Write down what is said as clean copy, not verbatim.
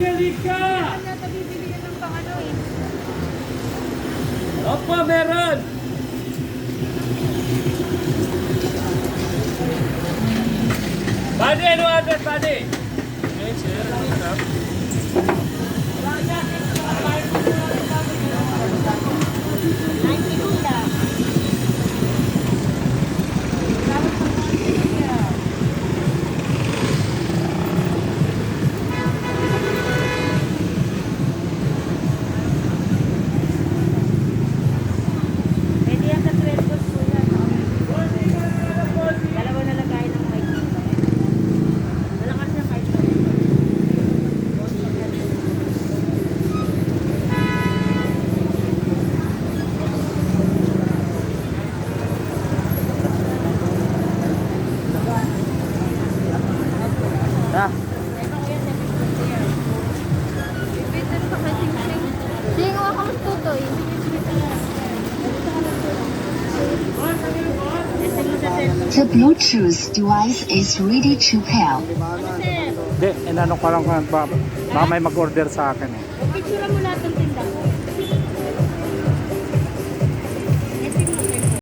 Halika! Meron yata bibili na ng pang ano eh. Opo, meron! Buddy, ano address, buddy? Okay, sir. Pwede yan sa 12 balls po yan. Dalawa na lagay ng mic. Malakas yung mic. Ah, Sino ako mas tutoy? The Bluetooth device is ready to pair. hindi, inano ko lang kung baka may mag-order sa akin eh. Picture mo lahat ng